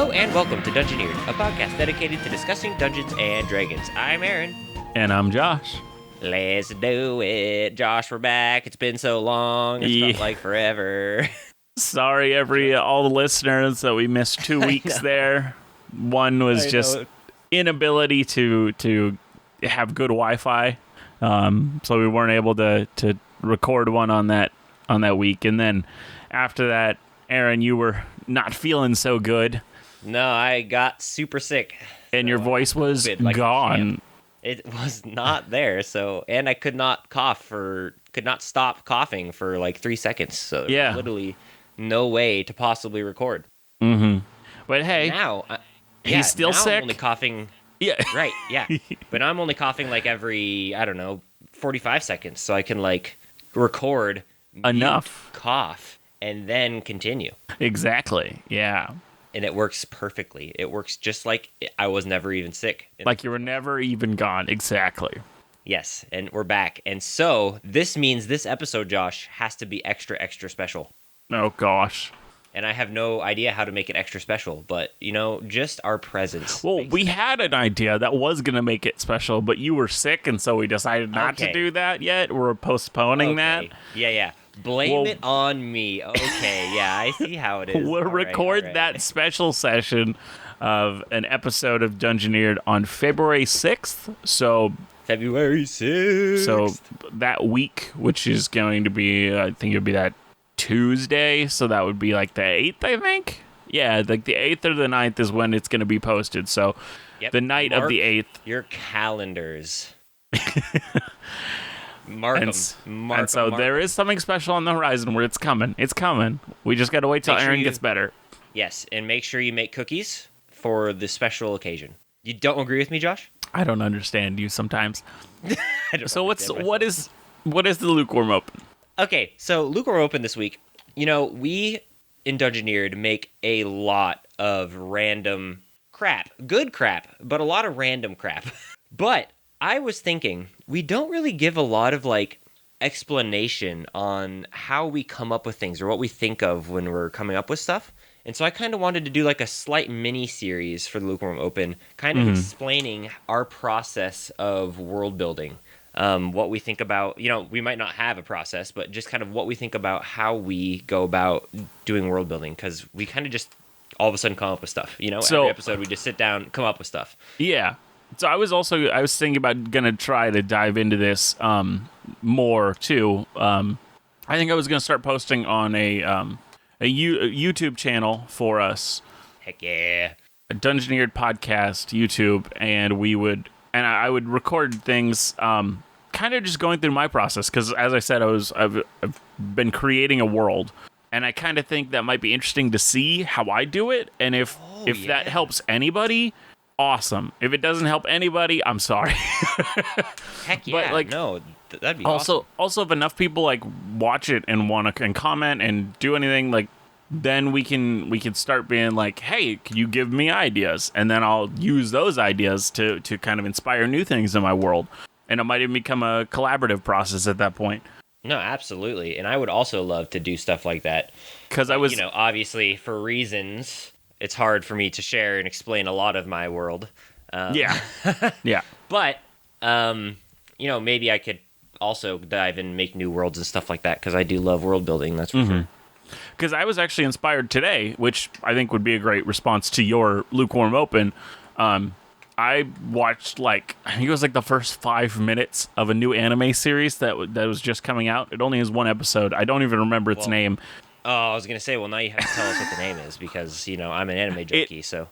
Hello and welcome to Dungeoneered, a podcast dedicated to discussing Dungeons and Dragons. I'm Aaron. And I'm Josh. Let's do it. Josh, we're back. It's been so long. It's felt like forever. Sorry, all the listeners that we missed 2 weeks there. One was just inability to have good Wi-Fi, so we weren't able to record one on that week. And then after that, Aaron, you were not feeling so good. No, I got super sick. And your voice was gone. It was not there, and I could not stop coughing for like 3 seconds. So there was literally no way to possibly record. Mm-hmm. But hey, now he's still sick. I'm only coughing. Yeah. Right. Yeah. But I'm only coughing like every 45 seconds, so I can record enough cough and then continue. Exactly. Yeah. And it works perfectly. It works just like I was never even sick. Like you were never even gone. Exactly. Yes, and we're back. And so this means this episode, Josh, has to be extra, extra special. Oh, gosh. And I have no idea how to make it extra special, but, just our presence. Well, we had an idea that was going to make it special, but you were sick, and so we decided not to do that yet. We're postponing that. Yeah. Blame it on me. Okay, yeah, I see how it is. We'll record that special session of an episode of Dungeoneered on February 6th. So February 6th. So that week, which is going to be, I think it would be that Tuesday. So that would be like the 8th, I think. Yeah, like the 8th or the 9th is when it's going to be posted. So the night of the 8th. Your calendars. Mark and so there is something special on the horizon where it's coming. It's coming. We just got to wait till Aaron gets better. Yes, and make sure you make cookies for the special occasion. You don't agree with me, Josh? I don't understand you sometimes. So what is the Lukewarm Open? Okay, so Lukewarm Open this week. We in Dungeoneered make a lot of random crap. Good crap, but a lot of random crap. But I was thinking, we don't really give a lot of explanation on how we come up with things or what we think of when we're coming up with stuff. And so I kind of wanted to do a slight mini series for the Lukewarm Open, kind of explaining our process of world building. What we think about, we might not have a process, but just kind of what we think about how we go about doing world building, because we kind of just all of a sudden come up with stuff. Every episode we just sit down, come up with stuff. Yeah. So I was thinking about gonna try to dive into this more too. I think I was gonna start posting on a YouTube channel for us. Heck yeah! A Dungeoneered podcast YouTube, and I would record things, kind of just going through my process, because as I said, I've been creating a world, and I kind of think that might be interesting to see how I do it, and if that helps anybody. Awesome. If it doesn't help anybody, I'm sorry. Heck yeah. But no, that'd be awesome. Also, if enough people watch it and and comment and do anything, then we can start being hey, can you give me ideas? And then I'll use those ideas to kind of inspire new things in my world. And it might even become a collaborative process at that point. No, absolutely. And I would also love to do stuff like that. Because I was, obviously for reasons, it's hard for me to share and explain a lot of my world. Yeah. But, maybe I could also dive and make new worlds and stuff like that, because I do love world building, that's for sure. Because I was actually inspired today, which I think would be a great response to your Lukewarm Open. I watched, I think it was the first 5 minutes of a new anime series that was just coming out. It only has one episode. I don't even remember its name. Oh, I was going to say, now you have to tell us what the name is, because, I'm an anime junkie, so.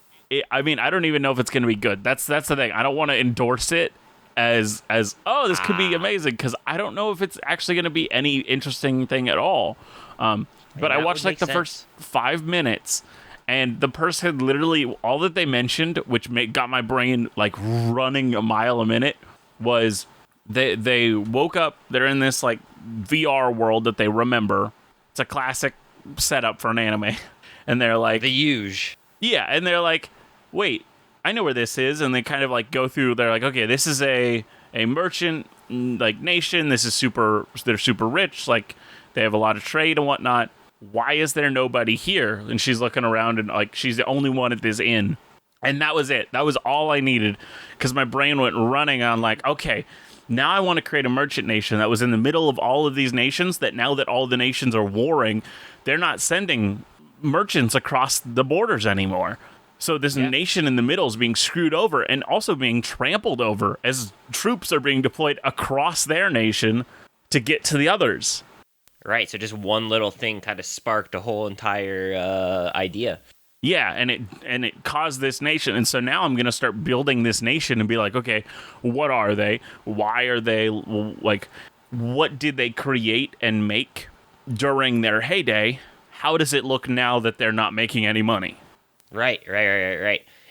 I don't even know if it's going to be good. That's the thing. I don't want to endorse it as this could be amazing, because I don't know if it's actually going to be any interesting thing at all. But I watched the first 5 minutes, and the person literally, all that they mentioned, which got my brain running a mile a minute, was they woke up, they're in this VR world that they remember. It's a classic setup for an anime. And they're the huge. Yeah, and they're wait, I know where this is. And they kind of go through, they're okay, this is a merchant nation. This is they're super rich. They have a lot of trade and whatnot. why is there nobody here? And she's looking around and like she's the only one at this inn. And that was it. That was all I needed because my brain went running on like, okay, now I want to create a merchant nation that was in the middle of all of these nations, that now that all the nations are warring, they're not sending merchants across the borders anymore. So this nation in the middle is being screwed over and also being trampled over as troops are being deployed across their nation to get to the others. Right, so just one little thing kind of sparked a whole entire idea. Yeah, and it caused this nation. And so now I'm going to start building this nation and be like, okay, what are they? Why are they, like, what did they create and make during their heyday? How does it look now that they're not making any money? Right.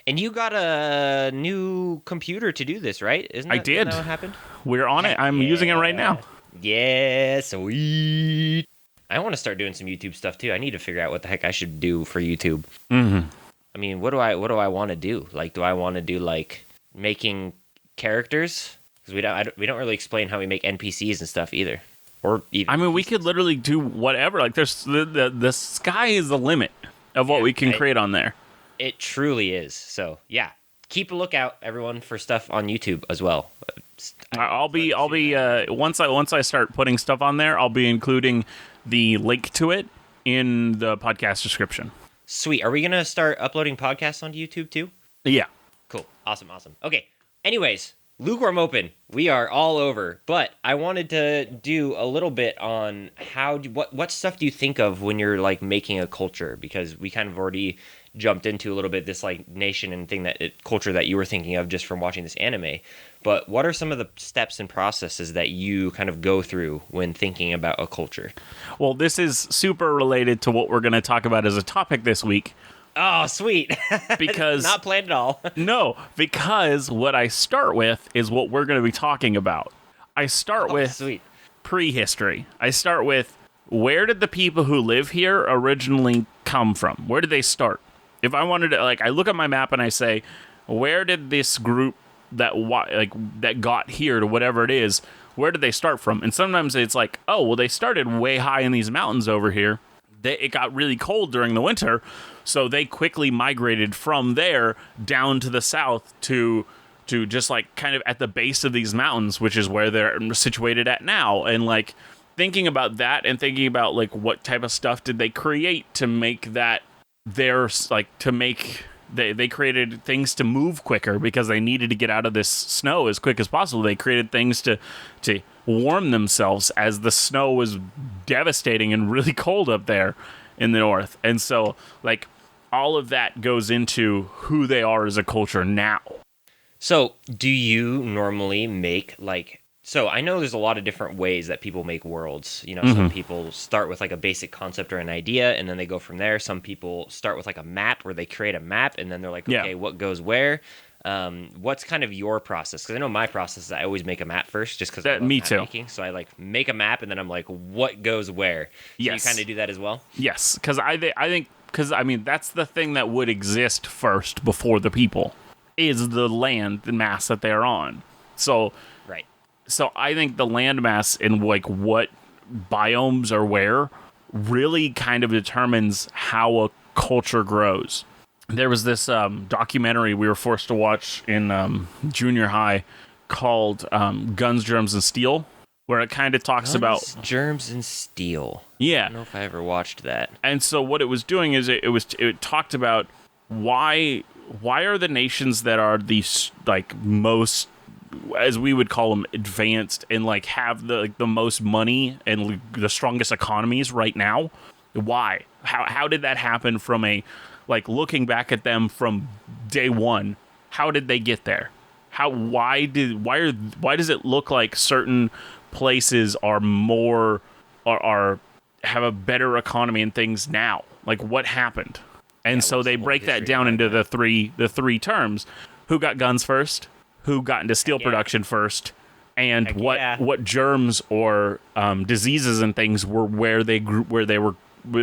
And you got a new computer to do this, right? Isn't that what happened? We're on it. I'm using it right now. Yeah, sweet. I want to start doing some YouTube stuff too. I need to figure out what the heck I should do for YouTube. Mm-hmm. I mean, what do I want to do? Like, do I want to do like making characters? Because we don't really explain how we make NPCs and stuff either. Or even I mean, we could literally do whatever. Like, there's the sky is the limit of what we can create on there. It truly is. So yeah, keep a lookout, everyone, for stuff on YouTube as well. I'll be once I start putting stuff on there, I'll be including the link to it in the podcast description. Sweet. Are we going to start uploading podcasts onto YouTube too? Yeah. Cool. Awesome. Okay. Anyways, Lukewarm Open. We are all over. But I wanted to do a little bit on what stuff do you think of when you're like making a culture? Because we kind of already jumped into a little bit this like nation and culture that you were thinking of just from watching this anime. But what are some of the steps and processes that you kind of go through when thinking about a culture? Well, this is super related to what we're going to talk about as a topic this week. Oh, sweet. Because not planned at all. No, because what I start with is what we're going to be talking about. I start with prehistory. I start with where did the people who live here originally come from? Where did they start? If I wanted to, like, I look at my map and I say, where did this group that got here to whatever it is, where did they start from? And sometimes it's like, oh, well, they started way high in these mountains over here. It got really cold during the winter, so they quickly migrated from there down to the south to just like kind of at the base of these mountains, which is where they're situated at now. And like thinking about that and thinking about like what type of stuff did they create to make that theirs, like to make they created things to move quicker because they needed to get out of this snow as quick as possible. They created things to warm themselves as the snow was devastating and really cold up there in the north. And so like all of that goes into who they are as a culture now. So do you normally make like, so I know there's a lot of different ways that people make worlds. You know, some people start with like a basic concept or an idea, and then they go from there. Some people start with like a map where they create a map, and then they're like, okay, what goes where? What's kind of your process? Because I know my process is I always make a map first, just because me too. Making. So I like make a map, and then I'm like, what goes where? Yes. So you kind of do that as well. Yes, because I think I mean that's the thing that would exist first before the people is the land mass that they're on. So right. So I think the landmass and like what biomes are where really kind of determines how a culture grows. There was this documentary we were forced to watch in junior high called Guns, Germs, and Steel, where it kind of talks about germs and steel. Yeah, I don't know if I ever watched that. And so what it was doing is it talked about why are the nations that are the like most, as we would call them, advanced and like have the most money and the strongest economies right now. Why? How did that happen from a like looking back at them from day one? How did they get there? Why does it look like certain places are more are have a better economy and things now? Like what happened? And so they break that down into the three terms: who got guns first, who got into steel production first, and what germs or diseases and things were where they were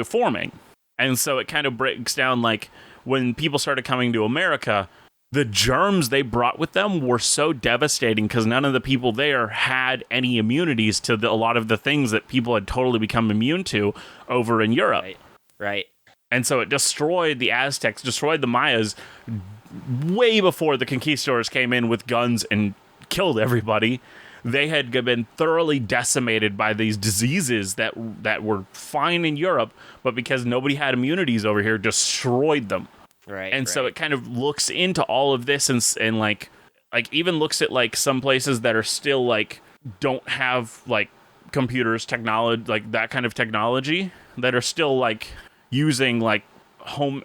forming. And so it kind of breaks down like when people started coming to America, the germs they brought with them were so devastating because none of the people there had any immunities to a lot of the things that people had totally become immune to over in Europe. Right. And so it destroyed the Aztecs, destroyed the Mayas way before the conquistadors came in with guns and killed everybody. They had been thoroughly decimated by these diseases that were fine in Europe, but because nobody had immunities over here, destroyed them. Right. And so it kind of looks into all of this and like even looks at like some places that are still like don't have like computers, technology, like that kind of technology, that are still like using like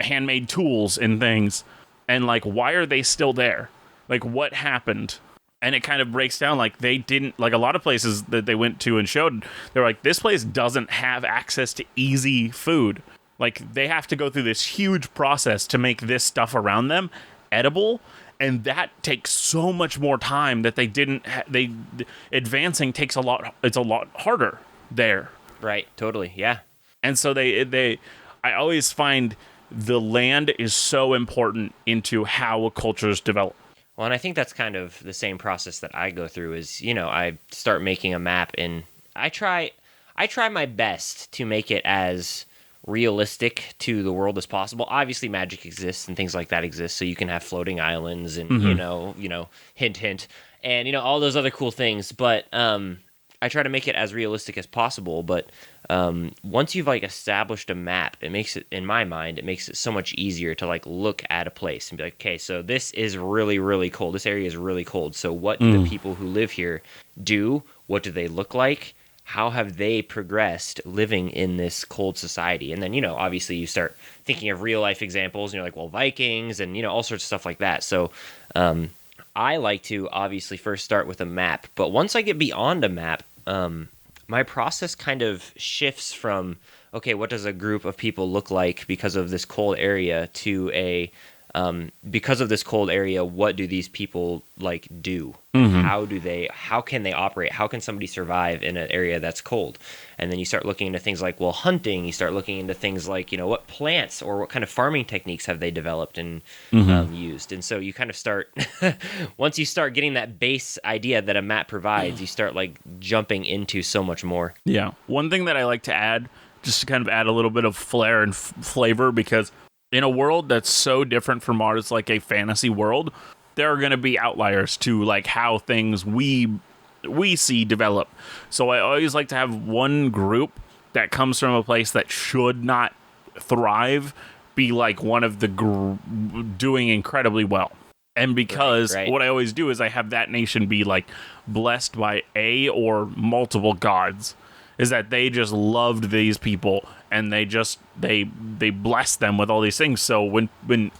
handmade tools and things. And like, why are they still there? Like, what happened? And it kind of breaks down like they didn't, like a lot of places that they went to and showed, they're like, this place doesn't have access to easy food. Like, they have to go through this huge process to make this stuff around them edible, and that takes so much more time that they didn't. Advancing takes a lot. It's a lot harder there. Right. Totally. Yeah. And so I always find the land is so important into how a cultures develop. Well, and I think that's kind of the same process that I go through. Is I start making a map, and I try my best to make it as realistic to the world as possible. Obviously magic exists and things like that exist, so you can have floating islands and hint hint, and all those other cool things, but I try to make it as realistic as possible. But once you've like established a map, it makes it, in my mind, it makes it so much easier to like look at a place and be like, okay, so this is really, really cold. This area is really cold. So what do the people who live here do? What do they look like? How have they progressed living in this cold society? And then, obviously you start thinking of real life examples, and you're like, well, Vikings and, all sorts of stuff like that. So I like to obviously first start with a map. But once I get beyond a map, my process kind of shifts from, okay, what does a group of people look like because of this cold area, to because of this cold area, what do these people like do? How can they operate? How can somebody survive in an area that's cold? And then you start looking into things like, well, hunting. You start looking into things like, what plants or what kind of farming techniques have they developed and used? And so you kind of start, once you start getting that base idea that a map provides, you start like jumping into so much more. Yeah. One thing that I like to add, just to kind of add a little bit of flair and flavor, because in a world that's so different from ours, like a fantasy world, there are going to be outliers to like how things we see develop. So I always like to have one group that comes from a place that should not thrive be like one of the doing incredibly well. And because what I always do is I have that nation be like blessed by a or multiple gods, is that they just loved these people and they blessed them with all these things. So when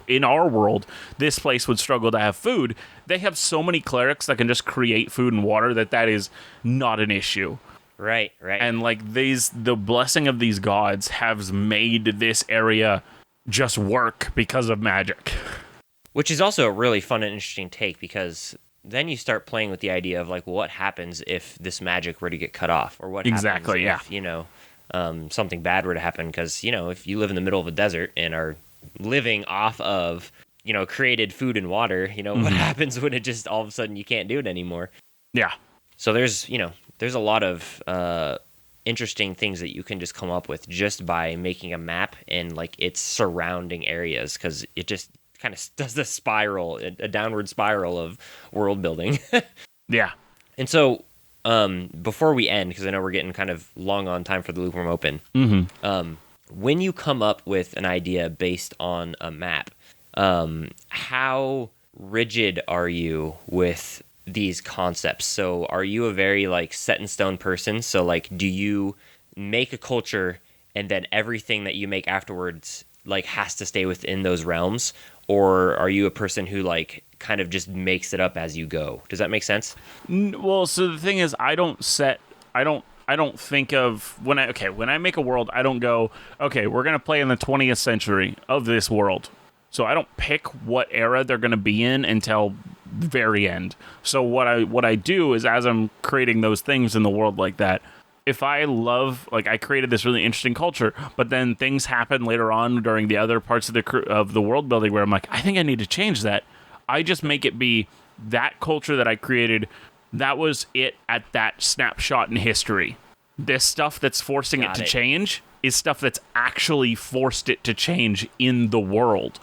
in our world, this place would struggle to have food, they have so many clerics that can just create food and water that is not an issue. Right. And like the blessing of these gods has made this area just work because of magic. Which is also a really fun and interesting take, because then you start playing with the idea of like, well, what happens if this magic were to get cut off, or what happens if, something bad were to happen? Because, if you live in the middle of a desert and are living off of, created food and water, what happens when it just all of a sudden you can't do it anymore? Yeah. So there's a lot of interesting things that you can just come up with just by making a map and like its surrounding areas, because it just kind of does the spiral, a downward spiral of world building. Yeah. And so before we end, because I know we're getting kind of long on time for the Lukewarm Open, when you come up with an idea based on a map, how rigid are you with these concepts? So are you a very like set in stone person? So like, do you make a culture and then everything that you make afterwards like has to stay within those realms? Or are you a person who like kind of just makes it up as you go? Does that make sense? Well, so the thing is, I don't think of when I make a world, I don't go, okay, we're going to play in the 20th century of this world. So I don't pick what era they're going to be in until the very end. So what I do is, as I'm creating those things in the world like that, if I love, like, I created this really interesting culture, but then things happen later on during the other parts of the world building where I'm like, I think I need to change that. I just make it be that culture that I created. That was it at that snapshot in history. This stuff that's forcing it to change is stuff that's actually forced it to change in the world.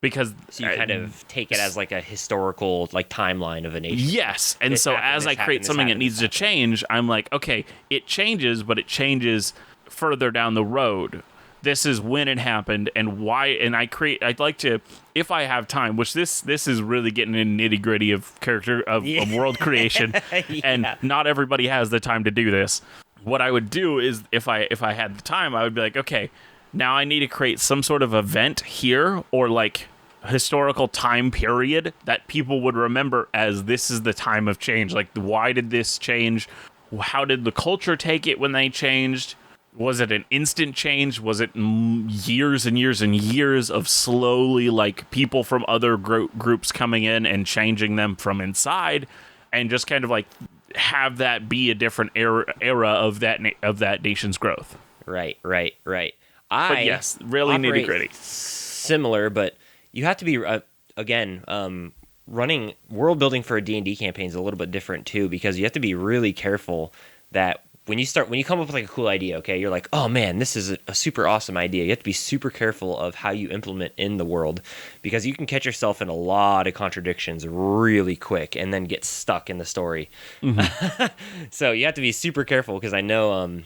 Because so you kind of take it as like a historical like timeline of a nation. Yes, and so as I create something that needs to change, I'm like, okay, it changes, but it changes further down the road. This is when it happened and why. And I'd like to, if I have time, which this is really getting in nitty gritty of character of world creation, and not everybody has the time to do this. What I would do is, if I had the time, I would be like, okay, now I need to create some sort of event here, or like historical time period that people would remember as this is the time of change. Like, why did this change? How did the culture take it when they changed? Was it an instant change? Was it years and years and years of slowly, like, people from other groups coming in and changing them from inside, and just kind of like have that be a different era of that nation's growth? Right. But yes, really nitty gritty. Similar, but you have to be running world building for a D&D campaign is a little bit different too, because you have to be really careful that when you come up with like a cool idea, okay, you're like, oh man, this is a super awesome idea. You have to be super careful of how you implement in the world, because you can catch yourself in a lot of contradictions really quick and then get stuck in the story. Mm-hmm. So you have to be super careful, because I know,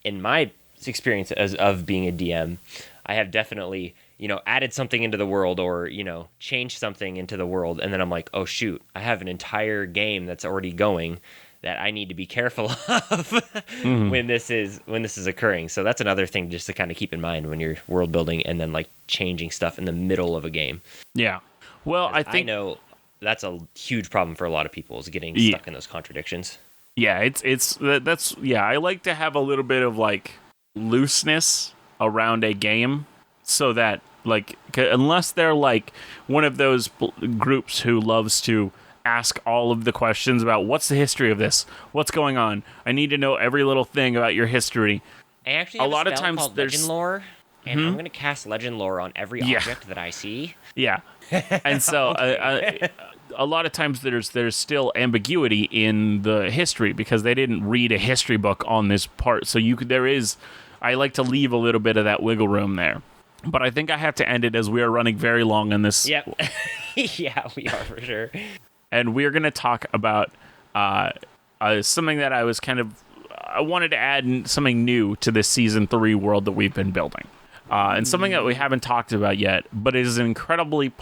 in my experience of being a DM, I have definitely, added something into the world, or, changed something into the world. And then I'm like, oh shoot, I have an entire game that's already going that I need to be careful of mm-hmm. when this is occurring. So that's another thing just to kind of keep in mind when you're world building and then like changing stuff in the middle of a game. Yeah. Well, I know that's a huge problem for a lot of people, is getting stuck in those contradictions. Yeah, I like to have a little bit of like looseness around a game, so that, like, unless they're like one of those groups who loves to ask all of the questions about what's the history of this, what's going on, I need to know every little thing about your history. I actually have a lot of times called Legend Lore, and I'm going to cast Legend Lore on every object that I see. Yeah, and so a lot of times there's still ambiguity in the history, because they didn't read a history book on this part. So I like to leave a little bit of that wiggle room there. But I think I have to end it, as we are running very long in this. Yep. Yeah, we are for sure. And we're going to talk about something that I wanted to add something new to this Season 3 world that we've been building. And something that we haven't talked about yet, but it is an incredibly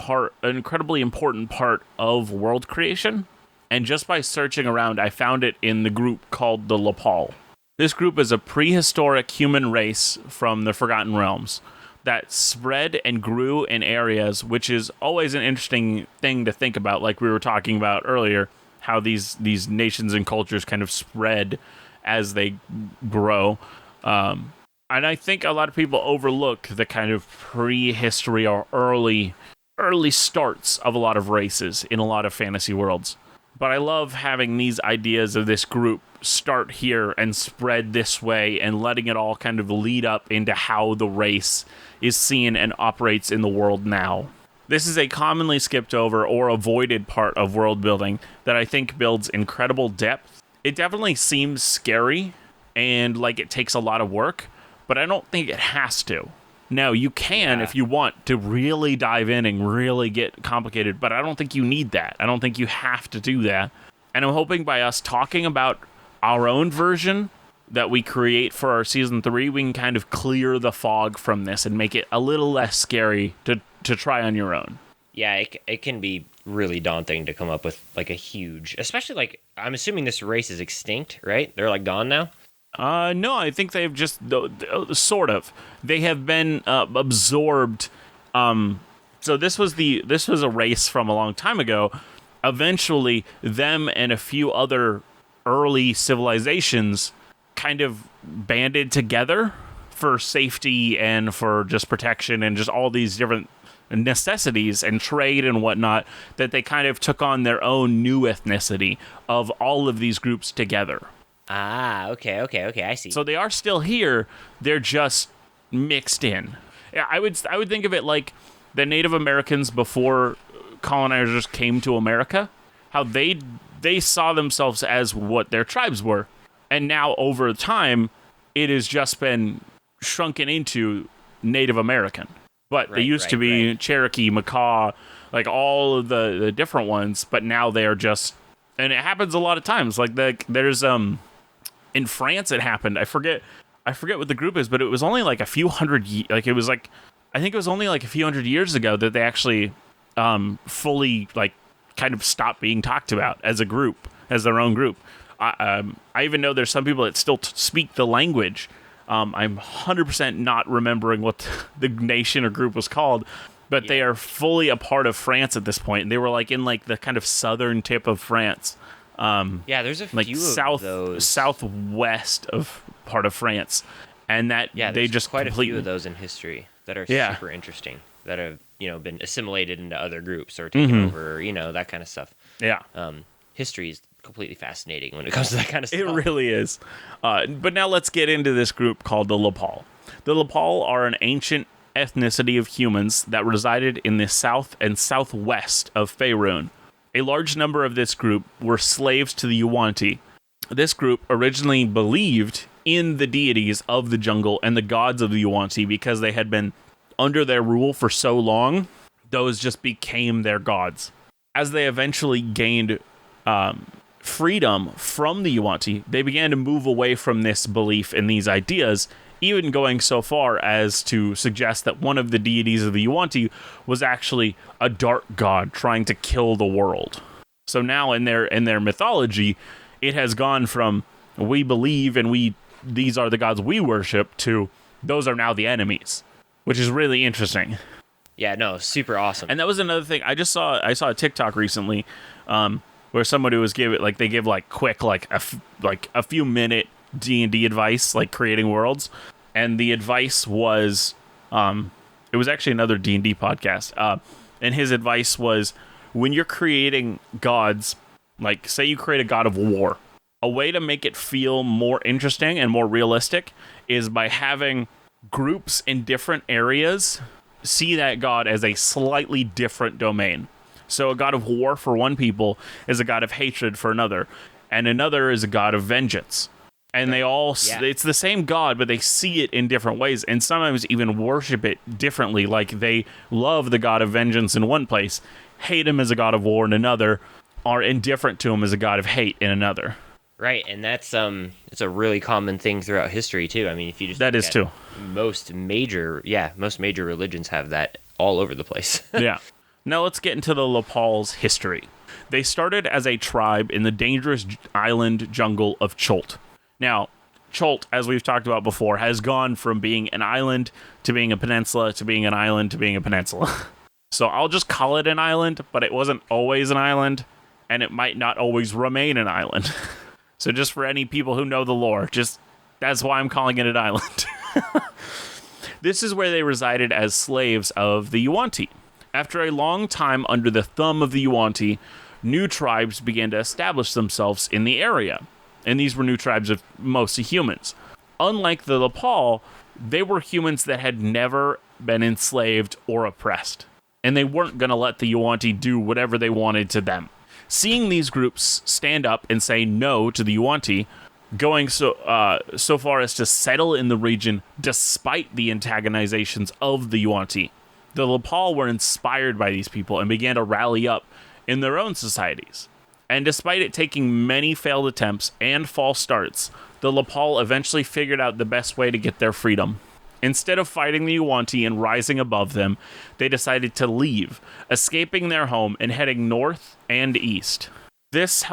important part of world creation. And just by searching around, I found it in the group called the Lapal. This group is a prehistoric human race from the Forgotten Realms that spread and grew in areas, which is always an interesting thing to think about. Like we were talking about earlier, how these nations and cultures kind of spread as they grow. And I think a lot of people overlook the kind of prehistory or early starts of a lot of races in a lot of fantasy worlds. But I love having these ideas of this group start here and spread this way, and letting it all kind of lead up into how the race is seen and operates in the world now. This is a commonly skipped over or avoided part of world building that I think builds incredible depth. It definitely seems scary and like it takes a lot of work, but I don't think it has to. Now, you can, if you want, to really dive in and really get complicated, but I don't think you need that. I don't think you have to do that. And I'm hoping by us talking about our own version that we create for our Season 3, we can kind of clear the fog from this and make it a little less scary to try on your own. Yeah, it can be really daunting to come up with like a huge, especially like, I'm assuming this race is extinct, right? They're like gone now? No, I think they've just sort of. They have been absorbed. So this was a race from a long time ago. Eventually, them and a few other early civilizations kind of banded together for safety and for just protection and just all these different necessities and trade and whatnot, that they kind of took on their own new ethnicity of all of these groups together. Ah, okay, I see. So they are still here. They're just mixed in. Yeah, I would think of it like the Native Americans before colonizers came to America. How they saw themselves as what their tribes were, and now over time, it has just been shrunken into Native American. But they used to be Cherokee, Macaw, like all of the different ones. But now they are just, and it happens a lot of times. Like there's in France it happened. I forget what the group is, but it was only like a few hundred like it was like I think it was only like a few hundred years ago that they actually fully like kind of stopped being talked about as a group, as their own group. I even know there's some people that still speak the language. I'm 100% not remembering what the nation or group was called, but they are fully a part of France at this point. They were like in like the kind of southern tip of France. There's a like few of those. southwest of part of France, and that they just quite completely... a few of those in history that are super interesting, that have been assimilated into other groups or taken over, that kind of stuff. Yeah, history is completely fascinating when it comes to that kind of stuff. It really is. But now let's get into this group called the Lapal. The Lapal are an ancient ethnicity of humans that resided in the south and southwest of Faerun. A large number of this group were slaves to the Yuan-ti. This group originally believed in the deities of the jungle and the gods of the Yuan-ti because they had been under their rule for so long. Those just became their gods. As they eventually gained freedom from the Yuan-ti, they began to move away from this belief in these ideas, even going so far as to suggest that one of the deities of the Yuan-ti was actually a dark god trying to kill the world. So now in their mythology, it has gone from we believe and these are the gods we worship to those are now the enemies, which is really interesting. Yeah, no, super awesome. And that was another thing I saw a TikTok recently, where somebody was they give quick a few minute D&D advice, like creating worlds, and the advice was it was actually another D&D podcast, and his advice was when you're creating gods, like say you create a god of war, a way to make it feel more interesting and more realistic is by having groups in different areas see that god as a slightly different domain. So a god of war for one people is a god of hatred for another, and another is a god of vengeance. And they all, it's the same god, but they see it in different ways, and sometimes even worship it differently. Like they love the god of vengeance in one place, hate him as a god of war in another, are indifferent to him as a god of hate in another. Right, and that's it's a really common thing throughout history too. I mean, if you just that is too. Most major religions have that all over the place. Yeah. Now let's get into the Lapal's history. They started as a tribe in the dangerous island jungle of Cholt. Now, Cholt, as we've talked about before, has gone from being an island to being a peninsula to being an island to being a peninsula. So I'll just call it an island, but it wasn't always an island, and it might not always remain an island. So just for any people who know the lore, that's why I'm calling it an island. This is where they resided as slaves of the Yuan-ti. After a long time under the thumb of the Yuan-ti, new tribes began to establish themselves in the area. And these were new tribes of mostly humans. Unlike the Lapal, they were humans that had never been enslaved or oppressed. And they weren't going to let the Yuan-ti do whatever they wanted to them. Seeing these groups stand up and say no to the Yuan-ti, going so far as to settle in the region despite the antagonizations of the Yuan-ti, the Lapal were inspired by these people and began to rally up in their own societies. And despite it taking many failed attempts and false starts, the Lapal eventually figured out the best way to get their freedom. Instead of fighting the Yuan-ti and rising above them, they decided to leave, escaping their home and heading north and east. This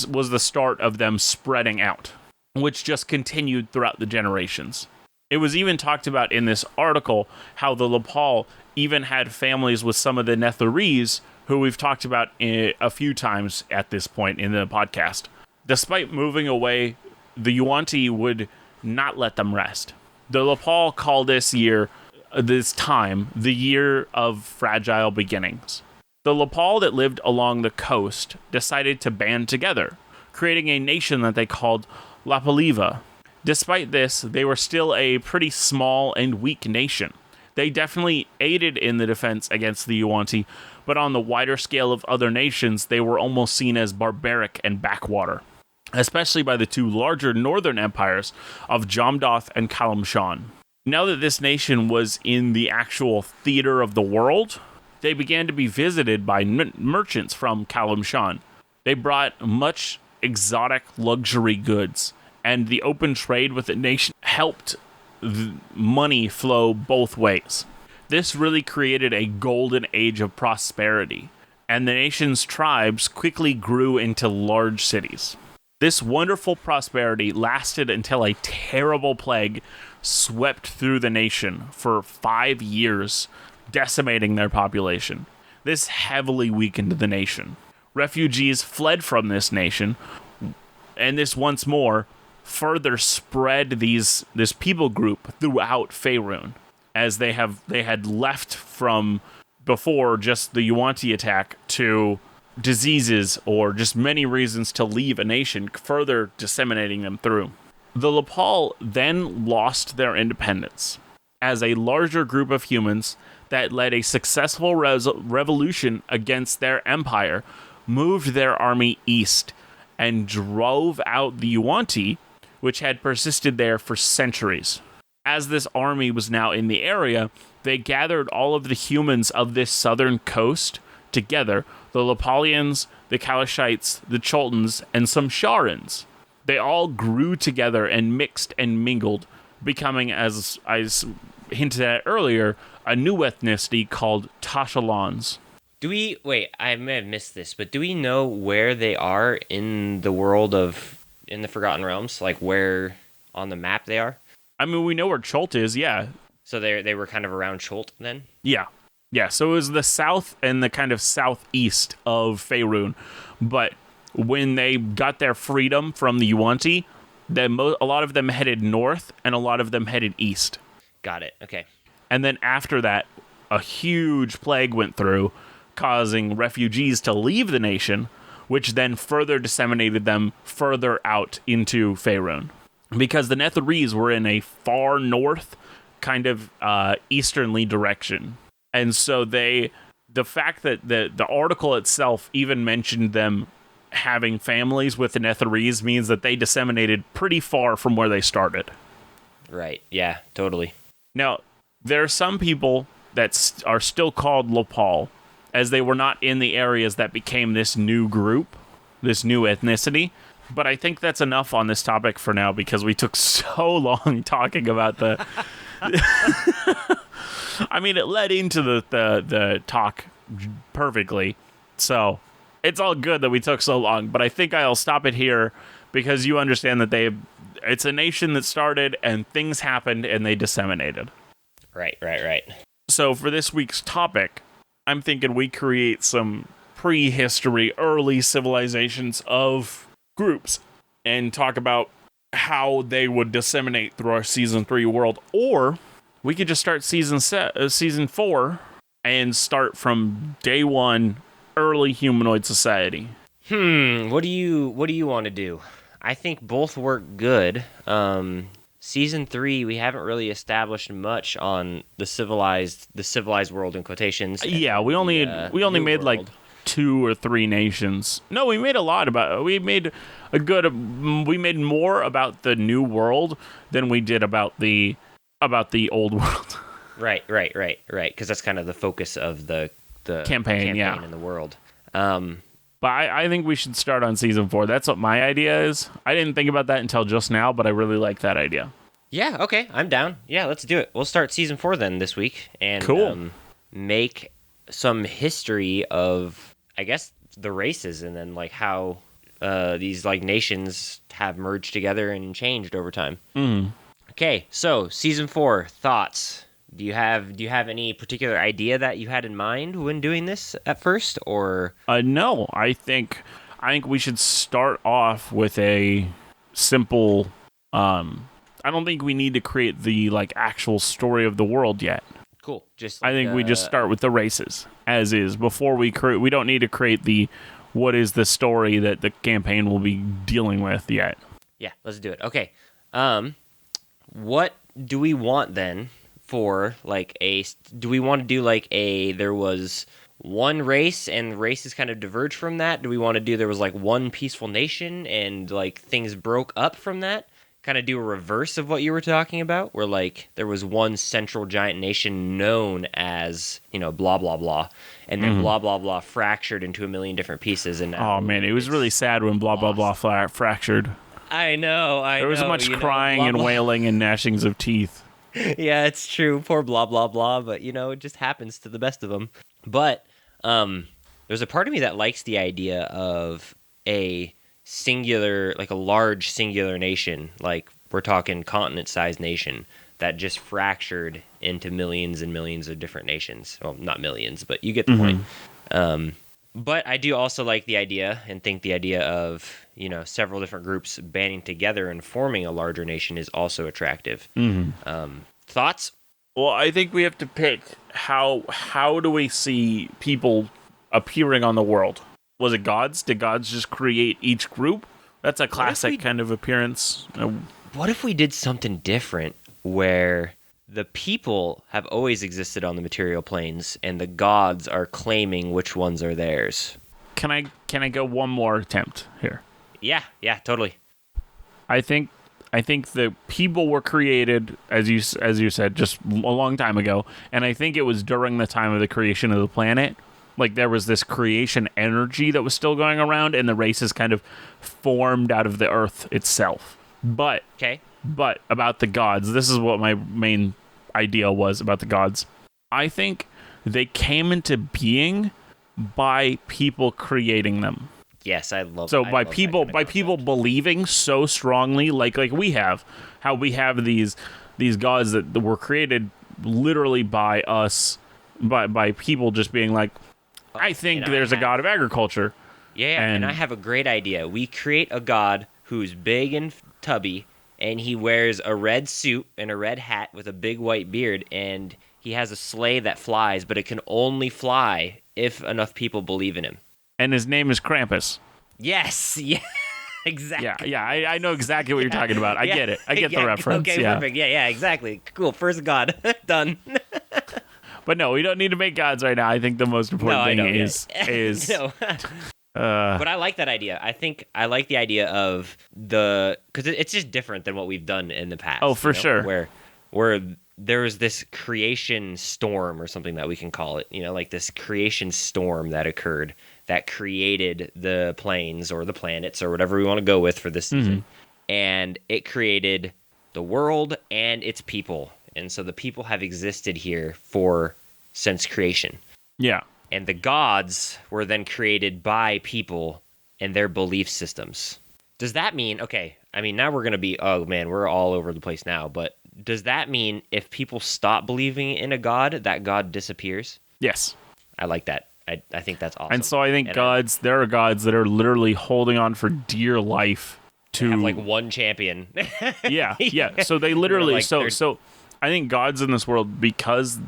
was the start of them spreading out, which just continued throughout the generations. It was even talked about in this article how the Lapal even had families with some of the Netherese, who we've talked about a few times at this point in the podcast. Despite moving away, the Yuan-ti would not let them rest. The Lapal called this time, the year of fragile beginnings. The Lapal that lived along the coast decided to band together, creating a nation that they called Lapaliva. Despite this, they were still a pretty small and weak nation. They definitely aided in the defense against the Yuan-ti, but on the wider scale of other nations, they were almost seen as barbaric and backwater, especially by the two larger northern empires of Jamdoth and Kalimshan. Now that this nation was in the actual theater of the world, they began to be visited by merchants from Kalimshan. They brought much exotic luxury goods, and the open trade with the nation helped money flow both ways. This really created a golden age of prosperity, and the nation's tribes quickly grew into large cities. This wonderful prosperity lasted until a terrible plague swept through the nation for 5 years, decimating their population. This heavily weakened the nation. Refugees fled from this nation, and this once more further spread this people group throughout Faerun, as they had left from before just the Yuan-ti attack to diseases or just many reasons to leave a nation, further disseminating them through. The Lapal then lost their independence as a larger group of humans that led a successful revolution against their empire moved their army east and drove out the Yuan-ti, which had persisted there for centuries. As this army was now in the area, they gathered all of the humans of this southern coast together, the Lapalians, the Kalishites, the Choltons, and some Sharans. They all grew together and mixed and mingled, becoming, as I hinted at earlier, a new ethnicity called Tashalans. I may have missed this, but do we know where they are in the world in the Forgotten Realms? Like where on the map they are? I mean, we know where Cholt is, yeah. So they were kind of around Cholt then? Yeah. Yeah, so it was the south and the kind of southeast of Faerun. But when they got their freedom from the Yuan-ti, a lot of them headed north and a lot of them headed east. Got it, okay. And then after that, a huge plague went through, causing refugees to leave the nation, which then further disseminated them further out into Faerun. Because the Netherese were in a far north, kind of easternly direction. And so the fact that the article itself even mentioned them having families with the Netherese means that they disseminated pretty far from where they started. Right, yeah, totally. Now, there are some people that are still called Lapal, as they were not in the areas that became this new group, this new ethnicity. But I think that's enough on this topic for now, because we took so long talking about the... I mean, it led into the talk perfectly, so it's all good that we took so long, but I think I'll stop it here, because you understand that it's a nation that started, and things happened, and they disseminated. Right. So for this week's topic, I'm thinking we create some prehistory, early civilizations of groups, and talk about how they would disseminate through our Season 3 world, or we could just start Season 4 and start from day one, early humanoid society. What do you want to do? I think both work good. Season 3, we haven't really established much on the civilized world in quotations. Yeah, we only made world. Like 2 or 3 nations. No, we made a lot we made more about the new world than we did about the old world. Right. Because that's kind of the focus of the campaign in the world. But I think we should start on Season 4. That's what my idea is. I didn't think about that until just now, but I really like that idea. Yeah, okay, I'm down. Yeah, let's do it. We'll start Season 4 then this week, and cool. Make some history of, I guess, the races, and then like how these like nations have merged together and changed over time. Mm. Okay, so Season 4, thoughts. Do you have any particular idea that you had in mind when doing this at first, or? No, I think we should start off with a simple. I don't think we need to create the like actual story of the world yet. Cool. Just. I think we just start with the races as is before we create. We don't need to create what is the story that the campaign will be dealing with yet. Yeah, let's do it. Okay. What do we want then for like a? Do we want to do like a? There was one race and races kind of diverged from that. Do we want to do there was like one peaceful nation and like things broke up from that? Kind of do a reverse of what you were talking about, where like there was one central giant nation known as blah blah blah, and then blah blah blah fractured into a million different pieces, and now Oh man, it was really sad when blah blah blah fractured. I know. There was much crying blah, and blah. wailing and gnashings of teeth. Yeah, it's true. Poor blah blah blah, but it just happens to the best of them. But there's a part of me that likes the idea of a singular, like a large singular nation, like we're talking continent-sized nation that just fractured into millions and millions of different nations. Well, not millions, but you get the point. But I do also like the idea and think the idea of, several different groups banding together and forming a larger nation is also attractive. Thoughts? Well, I think we have to pick how do we see people appearing on the world? Was it gods? Did gods just create each group? That's a classic kind of appearance. What if we did something different where the people have always existed on the material planes and the gods are claiming which ones are theirs? Can I go one more attempt here? Yeah, totally. I think the people were created, as you said, just a long time ago, and I think it was during the time of the creation of the planet. Like there was this creation energy that was still going around, and the races kind of formed out of the earth itself. But about the gods, this is what my main idea was about the gods. I think they came into being by people creating them. Yes, I love. So by people believing so strongly, like we have, how we have these gods that were created literally by us, by people just being like, I think there's a god of agriculture. Yeah, and I have a great idea. We create a god who's big and tubby, and he wears a red suit and a red hat with a big white beard, and he has a sleigh that flies, but it can only fly if enough people believe in him. And his name is Krampus. Yes, yeah, exactly. Yeah, I know exactly what you're talking about. I get it. I get the reference. Okay, perfect. Yeah, exactly. Cool. First god. Done. But no, we don't need to make gods right now. I think the most important thing is no. But I like that idea. I like the idea of because it's just different than what we've done in the past. Oh, for sure. Where there's this creation storm or something that we can call it. Like this creation storm that occurred that created the planes or the planets or whatever we want to go with for this season, and it created the world and its people. And so the people have existed here since creation. Yeah. And the gods were then created by people and their belief systems. Does that mean, now we're going to be, oh man, we're all over the place now, but does that mean if people stop believing in a god, that god disappears? Yes. I like that. I think that's awesome. And so I think there are gods that are literally holding on for dear life to have like one champion. Yeah. So they literally, so I think gods in this world, because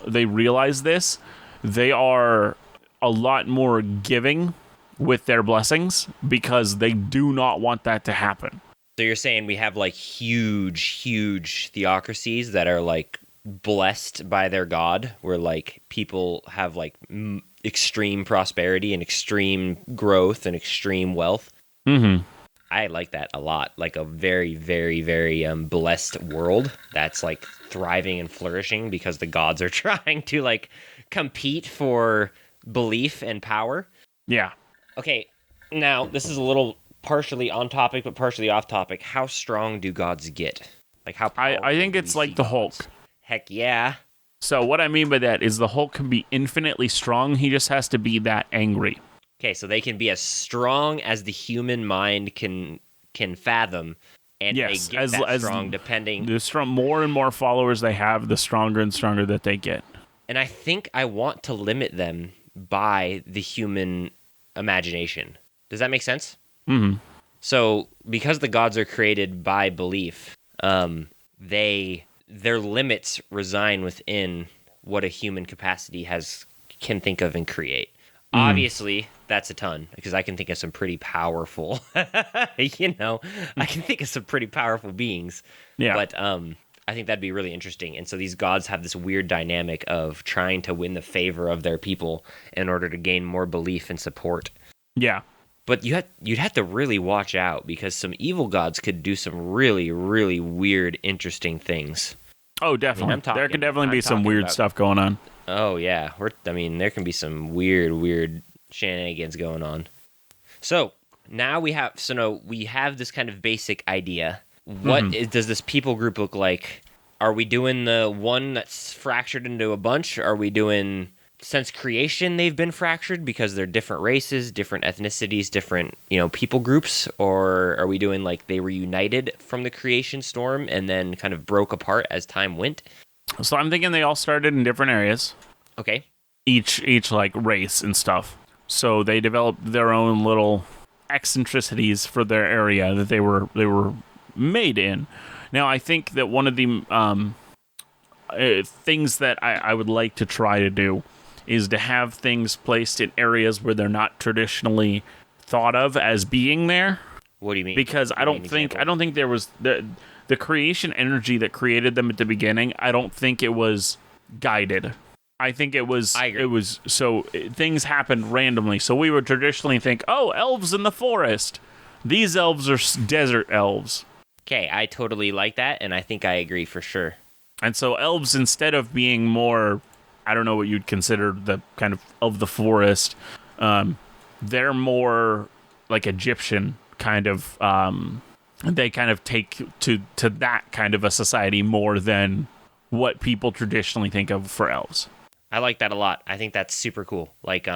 they realize this, they are a lot more giving with their blessings because they do not want that to happen. So you're saying we have like huge theocracies that are like blessed by their god, where like people have like extreme prosperity and extreme growth and extreme wealth. Mm-hmm. I like that a lot. Like a very, very, very blessed world that's like thriving and flourishing because the gods are trying to like compete for belief and power. Yeah. Okay, now this is a little partially on topic but partially off topic. How strong do gods get? Like how powerful I think it's like the Hulk. Heck yeah. So what I mean by that is the Hulk can be infinitely strong. He just has to be that angry. Okay, so they can be as strong as the human mind can fathom, and yes, they get that strong depending. The more and more followers they have, the stronger and stronger that they get. And I think I want to limit them by the human imagination. Does that make sense? Mm-hmm. So because the gods are created by belief, their limits reside within what a human capacity can think of and create. Obviously, that's a ton because I can think of some pretty powerful, I can think of some pretty powerful beings. Yeah. But I think that'd be really interesting. And so these gods have this weird dynamic of trying to win the favor of their people in order to gain more belief and support. Yeah. But you'd have to really watch out because some evil gods could do some really, really weird, interesting things. Oh, definitely. There could definitely be some weird stuff going on. Oh yeah, there can be some weird shenanigans going on. So now we have this kind of basic idea. What does this people group look like? Are we doing the one that's fractured into a bunch? Are we doing since creation they've been fractured because they're different races, different ethnicities, different people groups, or are we doing like they were united from the creation storm and then kind of broke apart as time went? So I'm thinking they all started in different areas. Okay. Each like race and stuff. So they developed their own little eccentricities for their area that they were made in. Now I think that one of the things that I would like to try to do is to have things placed in areas where they're not traditionally thought of as being there. What do you mean? Because I don't think there was the creation energy that created them at the beginning. I don't think it was guided. I think it was. Things happened randomly. So we would traditionally think, oh, elves in the forest. These elves are desert elves. Okay, I totally like that, and I think I agree for sure. And so elves, instead of being more, I don't know what you'd consider the kind of the forest, they're more like Egyptian kind of. They kind of take to that kind of a society more than what people traditionally think of for elves. I like that a lot. I think that's super cool. Like,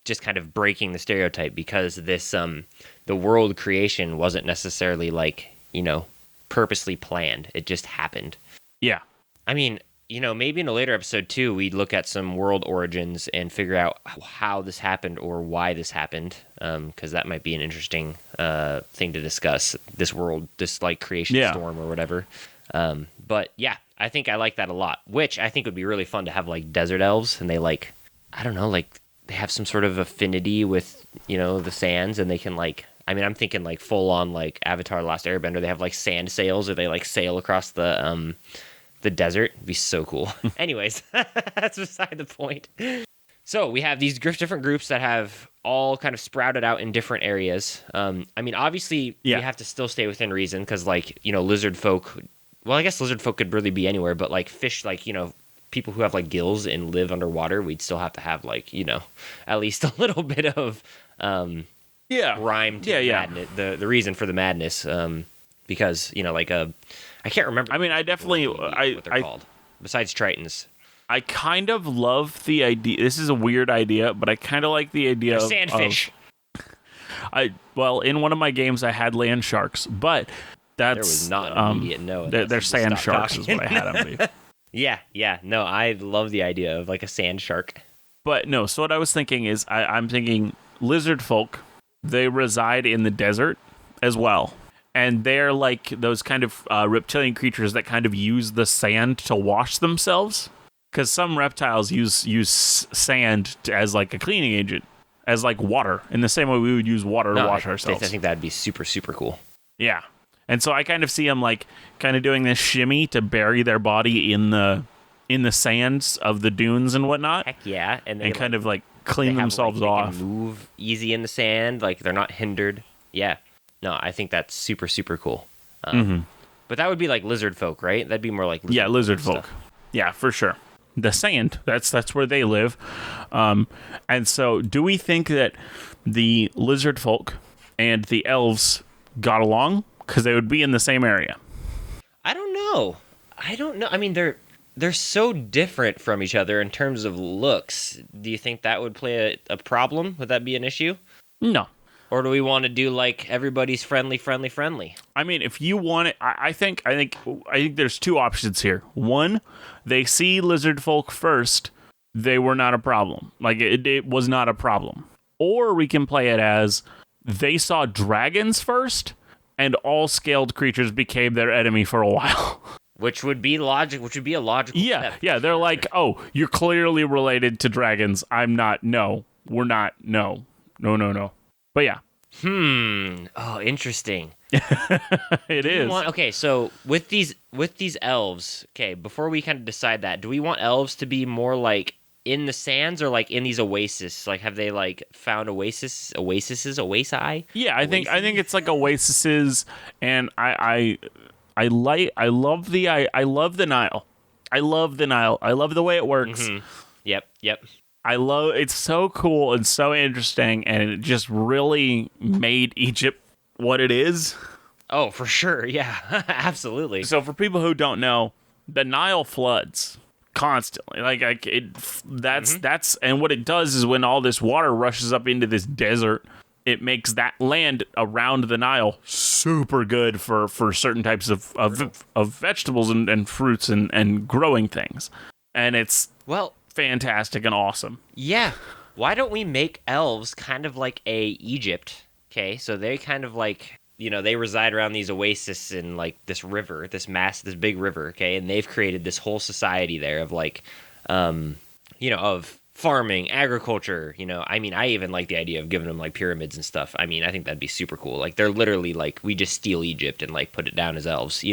just kind of breaking the stereotype because this, the world creation wasn't necessarily like, purposely planned. It just happened. Yeah. I mean, maybe in a later episode too, we'd look at some world origins and figure out how this happened or why this happened. Because that might be an interesting thing to discuss. This world, this like creation storm or whatever. But yeah, I think I like that a lot. Which I think would be really fun to have like desert elves, and they like, I don't know, like they have some sort of affinity with the sands, and they can like. I mean, I'm thinking like full on like Avatar: The Last Airbender. They have like sand sails, or they like sail across the desert. It'd be so cool. Anyways, that's beside the point. So we have these different groups that have all kind of sprouted out in different areas. I mean, obviously, we have to still stay within reason because, like, lizard folk. Well, I guess lizard folk could really be anywhere, but like fish, like people who have like gills and live underwater, we'd still have to have like at least a little bit of rhyme to madness, the reason for the madness. Because like I can't remember. I mean, I definitely what they're called besides tritons. I kind of love the idea. This is a weird idea, but I kind of like the idea of sandfish. In one of my games, I had land sharks, but that's there was not an immediate no. They're sand sharks is what I had them be. Yeah. No, I love the idea of like a sand shark. But no, so what I was thinking is I'm thinking lizard folk. They reside in the desert as well. And they're like those kind of reptilian creatures that kind of use the sand to wash themselves. Because some reptiles use sand as like a cleaning agent, as like water, in the same way we would use water to wash ourselves. I think that'd be super, super cool. Yeah. And so I kind of see them like kind of doing this shimmy to bury their body in the sands of the dunes and whatnot. Heck yeah. And kind of like clean themselves off. They can move easy in the sand, like they're not hindered. Yeah. No, I think that's super, super cool. But that would be like lizard folk, right? That'd be more like lizard folk. Yeah, for sure. The sand, that's where they live. And so do we think that the lizard folk and the elves got along? Because they would be in the same area. I don't know. I mean, they're so different from each other in terms of looks. Do you think that would play a problem? Would that be an issue? No. Or do we want to do like everybody's friendly? I mean, if you want it, I think there's two options here. One, they see lizard folk first. They were not a problem. Like it was not a problem. Or we can play it as they saw dragons first, and all scaled creatures became their enemy for a while. Which would be a logical step. Yeah, they're like, oh, you're clearly related to dragons. I'm not. No, we're not. No. But yeah, Oh, interesting. it Do we is. want okay? So with these elves, okay. Before we kind of decide that, do we want elves to be more like in the sands or like in these oases? Like, have they like found oasis, oasi? Yeah, I think Oases? it's like Oasis's, and I love the Nile. I love the Nile. I love the way it works. Yep. I love it's so cool and so interesting, and it just really made Egypt what it is. Oh, for sure. Yeah, absolutely. So for people who don't know, the Nile floods constantly. That's and what it does is when all this water rushes up into this desert, it makes that land around the Nile super good for certain types of vegetables and fruits and growing things. And it's Well, fantastic and awesome. yeah. Why don't we make elves kind of like a Egypt? Okay, so they kind of like they reside around these oases in like this river, this big river. Okay, and they've created this whole society there of like, of farming, agriculture. I mean, I even like the idea of giving them like pyramids and stuff. I mean, I think that'd be super cool. Like they're literally like we just steal Egypt and like put it down as elves.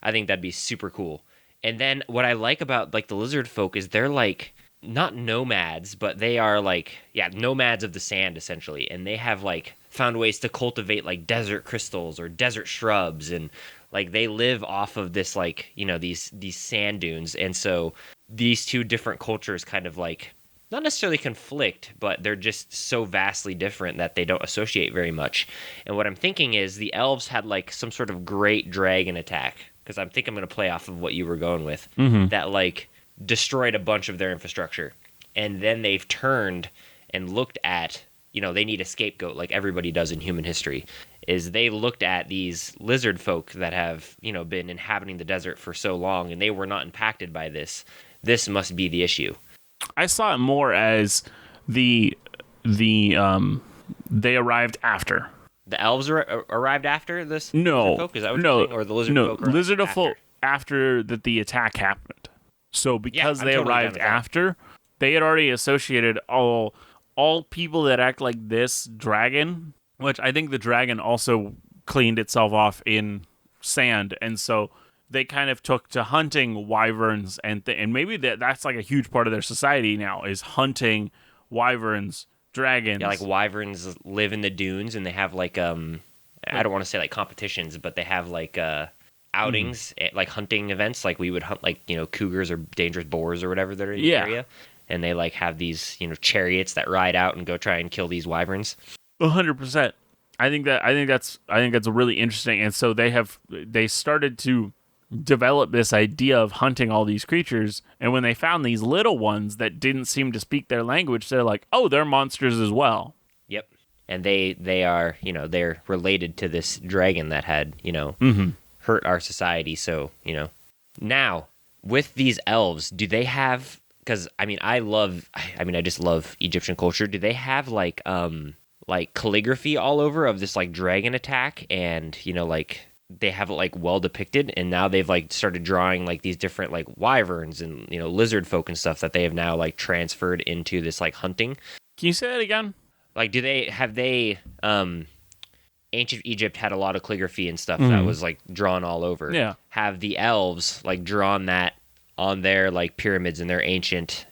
I think that'd be super cool. And then what I like about like the lizard folk is they're like not nomads, but they are like nomads of the sand essentially, and they have like found ways to cultivate like desert crystals or desert shrubs, and like they live off of this like these sand dunes. And so these two different cultures kind of like not necessarily conflict, but they're just so vastly different that they don't associate very much. And what I'm thinking is the elves had like some sort of great dragon attack, because I'm going to play off of what you were going with, that like destroyed a bunch of their infrastructure. And then they've turned and looked at, they need a scapegoat like everybody does in human history, is they looked at these lizard folk that have, been inhabiting the desert for so long, and they were not impacted by this. This must be the issue. I saw it more as they arrived after. The elves arrived after this No, lizard folk? Is that what you're saying? Or the lizard folk arrived lizard after? folk after that the attack happened. So because I'm they totally arrived down with that. after, they had already associated all people that act like this dragon, which I think the dragon also cleaned itself off in sand, and so they kind of took to hunting wyverns and maybe that's like a huge part of their society now is hunting wyverns, dragons. Yeah, like wyverns live in the dunes, and they have like I don't want to say like competitions, but they have like outings, like hunting events, like we would hunt like cougars or dangerous boars or whatever that are in the area, and they like have these chariots that ride out and go try and kill these wyverns. 100%. I think that's really interesting, and so they started to develop this idea of hunting all these creatures, and when they found these little ones that didn't seem to speak their language, they're like, oh, they're monsters as well. Yep. And they are they're related to this dragon that had hurt our society. So now with these elves, do they have, because I just love Egyptian culture, do they have like calligraphy all over of this like dragon attack, and like they have it like well depicted, and now they've like started drawing like these different like wyverns and lizard folk and stuff that they have now like transferred into this like hunting. Can you say that again? Like, ancient Egypt had a lot of calligraphy and stuff that was like drawn all over. Yeah. Have the elves like drawn that on their like pyramids and their ancient,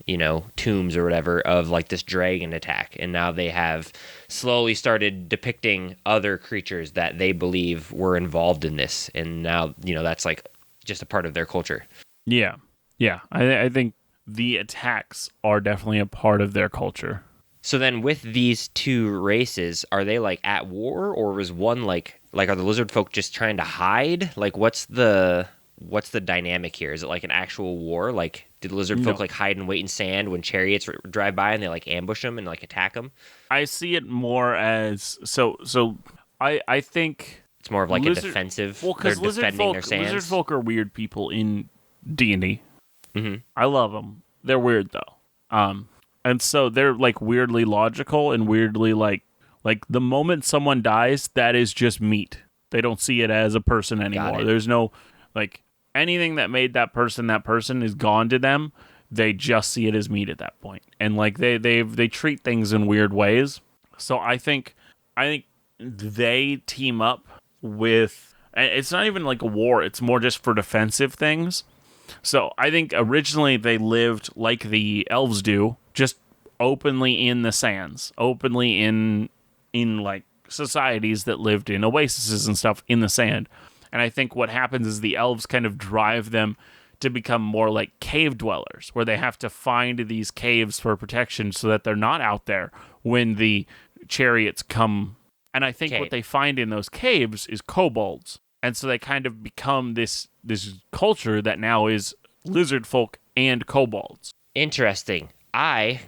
tombs or whatever of like this dragon attack. And now they have slowly started depicting other creatures that they believe were involved in this. And now, that's like just a part of their culture. Yeah. Yeah. I think the attacks are definitely a part of their culture. So then with these two races, are they like at war, or was one like are the lizard folk just trying to hide? Like what's the dynamic here? Is it like an actual war? Like did lizard folk like hide and wait in sand when chariots drive by and they like ambush them and like attack them? I see it more as so I think it's more of like a defensive. Well, because lizard folk are weird people in D&D. Mm-hmm. I love them. They're weird though. And so they're like weirdly logical and weirdly like the moment someone dies, that is just meat. They don't see it as a person anymore. There's no like anything that made that person is gone to them. they just see it as meat at that point. And like they treat things in weird ways. So I think they team up with, and it's not even like a war, it's more just for defensive things. So I think originally they lived like the elves do, just openly in the sands, openly in like societies that lived in oases and stuff in the sand. And I think what happens is the elves kind of drive them to become more like cave dwellers, where they have to find these caves for protection so that they're not out there when the chariots come. And I think what they find in those caves is kobolds. And so they kind of become this culture that now is lizard folk and kobolds. Interesting. Dang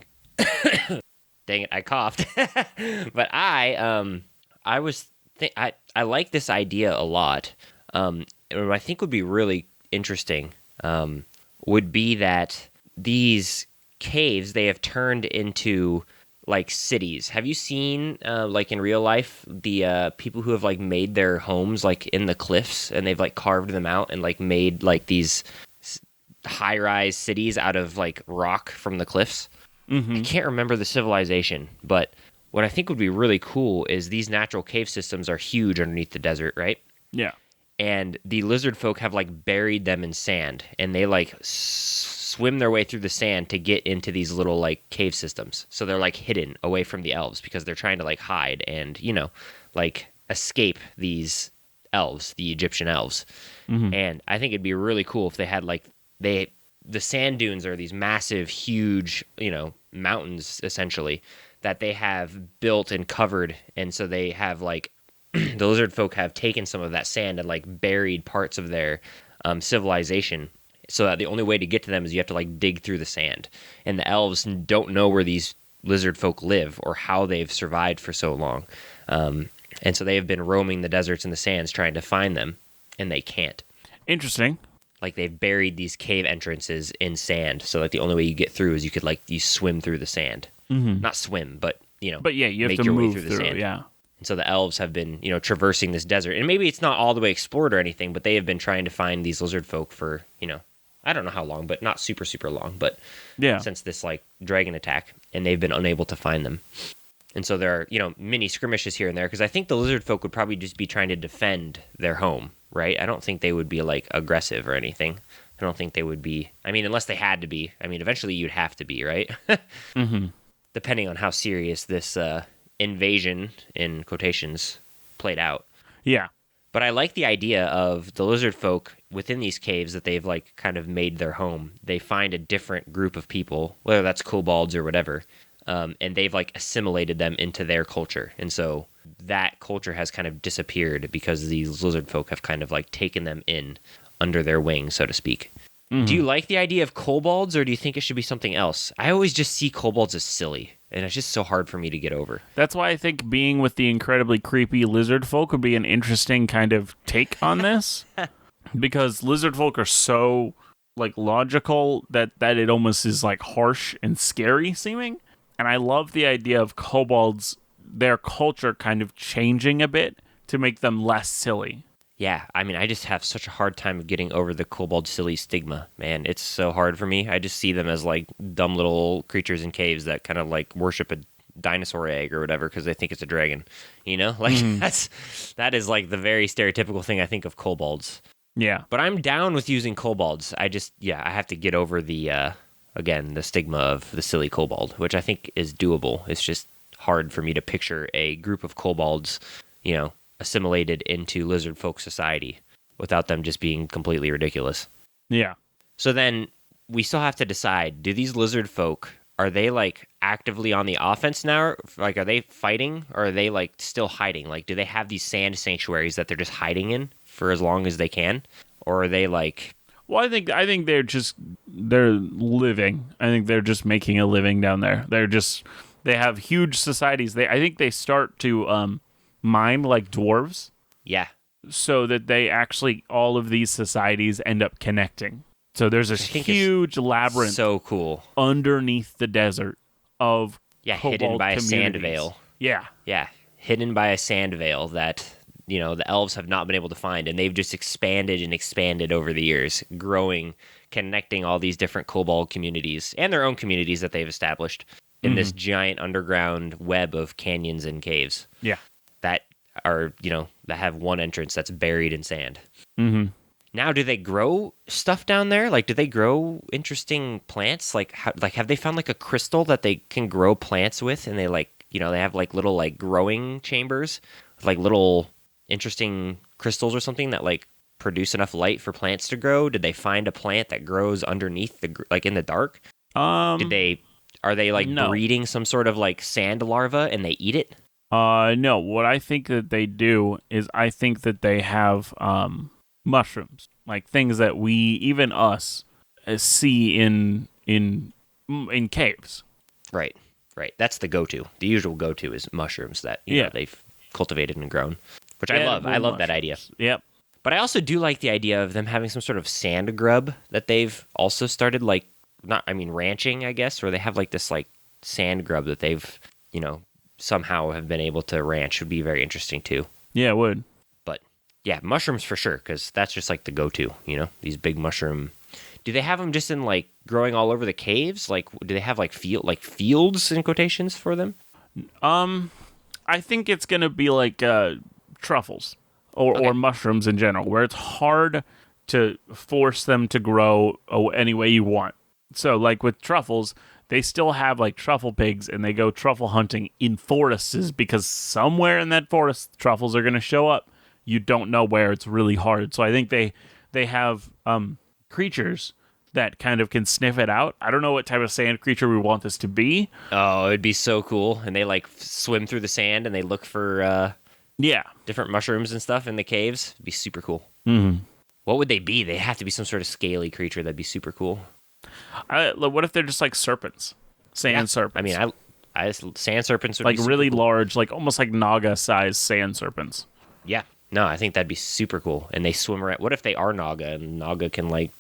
it, I coughed. But I like this idea a lot. What I think would be really interesting would be that these caves, they have turned into like cities. Have you seen like in real life the people who have like made their homes like in the cliffs, and they've like carved them out and like made like these high-rise cities out of like rock from the cliffs? I can't remember the civilization, but what I think would be really cool is these natural cave systems are huge underneath the desert, right? Yeah. And the lizard folk have like buried them in sand, and they like swim their way through the sand to get into these little like cave systems. So they're like hidden away from the elves because they're trying to like hide and, you know, like escape these elves, the Egyptian elves. And I think it'd be really cool if they had like the sand dunes are these massive, huge, you know, mountains essentially that they have built and covered. And so they have like the lizard folk have taken some of that sand and like buried parts of their civilization, so that the only way to get to them is you have to like dig through the sand. And the elves don't know where these lizard folk live or how they've survived for so long. And so they have been roaming the deserts and the sands trying to find them, and they can't. Interesting. Like they've buried these cave entrances in sand, so like the only way you get through is you swim through the sand. Not swim, but you know. But yeah, you have make to your move way through through. the sand. Yeah. And so the elves have been, you know, traversing this desert. And maybe it's not all the way explored or anything, but they have been trying to find these lizard folk for, you know, I don't know how long, but not super, super long. But Yeah. since this, like, dragon attack, and they've been unable to find them. And so there are, you know, mini skirmishes here and there, because I think the lizard folk would probably just be trying to defend their home, right? I don't think they would be, like, aggressive or anything. I don't think they would be, I mean, unless they had to be. I mean, eventually you'd have to be, right? Depending on how serious this invasion, in quotations, played out. Yeah. But I like the idea of the lizard folk within these caves that they've like kind of made their home. They find a different group of people, whether that's kobolds or whatever, and they've like assimilated them into their culture. And so that culture has kind of disappeared because these lizard folk have kind of like taken them in under their wing, so to speak. Do you like the idea of kobolds, or do you think it should be something else? I always just see kobolds as silly, and it's just so hard for me to get over. That's why I think being with the incredibly creepy lizard folk would be an interesting kind of take on this. Because lizard folk are so like logical that it almost is like harsh and scary seeming. And I love the idea of kobolds, their culture kind of changing a bit to make them less silly. Yeah, I mean, I just have such a hard time getting over the kobold silly stigma, man. It's so hard for me. I just see them as like dumb little creatures in caves that kind of like worship a dinosaur egg or whatever because they think it's a dragon. You know, like that is like the very stereotypical thing I think of kobolds. Yeah. But I'm down with using kobolds. I have to get over the again, the stigma of the silly kobold, which I think is doable. It's just hard for me to picture a group of kobolds, you know, assimilated into lizard folk society without them just being completely ridiculous. Yeah. So then we still have to decide, do these lizard folk, are they like actively on the offense now? Like, are they fighting, or are they like still hiding? Like, do they have these sand sanctuaries that they're just hiding in for as long as they can? Or are they like... Well, I think they're living. I think they're just making a living down there. They have huge societies. I think they start to mine like dwarves. Yeah. So that they actually, all of these societies end up connecting. So there's this huge labyrinth. So cool. Underneath the desert of hidden by a sand veil. Yeah. Yeah. Hidden by a sand veil that the elves have not been able to find, and they've just expanded and expanded over the years, growing, connecting all these different kobold communities and their own communities that they've established in this giant underground web of canyons and caves. Yeah. That are, that have one entrance that's buried in sand. Mm-hmm. Now, do they grow stuff down there? Like, do they grow interesting plants? Like, have they found like a crystal that they can grow plants with? And they they have like little like growing chambers, like little interesting crystals or something that like produce enough light for plants to grow. Did they find a plant that grows underneath like in the dark? Are they like No. breeding some sort of like sand larva and they eat it? No. What I think that they do is I think that they have mushrooms, like things that even us see in caves. Right. That's the go-to. The usual go-to is mushrooms that they've cultivated and grown, which I love. I love that idea. Yep. But I also do like the idea of them having some sort of sand grub that they've also started ranching, I guess, where they have like this like sand grub that they've, somehow have been able to ranch. Would be very interesting too. Yeah, it would. But yeah, mushrooms for sure, because that's just like the go-to, these big mushroom. Do they have them just in like growing all over the caves? Like, do they have like fields in quotations for them? I think it's gonna be like truffles or mushrooms in general, where it's hard to force them to grow any way you want. So, like with truffles, they still have like truffle pigs, and they go truffle hunting in forests because somewhere in that forest, truffles are gonna show up. You don't know where. It's really hard. So I think they have creatures that kind of can sniff it out. I don't know what type of sand creature we want this to be. Oh, it'd be so cool. And they like swim through the sand and they look for different mushrooms and stuff in the caves. It'd be super cool. Mm-hmm. What would they be? They have to be some sort of scaly creature. That'd be super cool. What if they're just like serpents? Sand serpents. I mean, sand serpents would like be really cool. large, like almost like Naga-sized sand serpents. Yeah. No, I think that'd be super cool. And they swim around. What if they are Naga and Naga can like...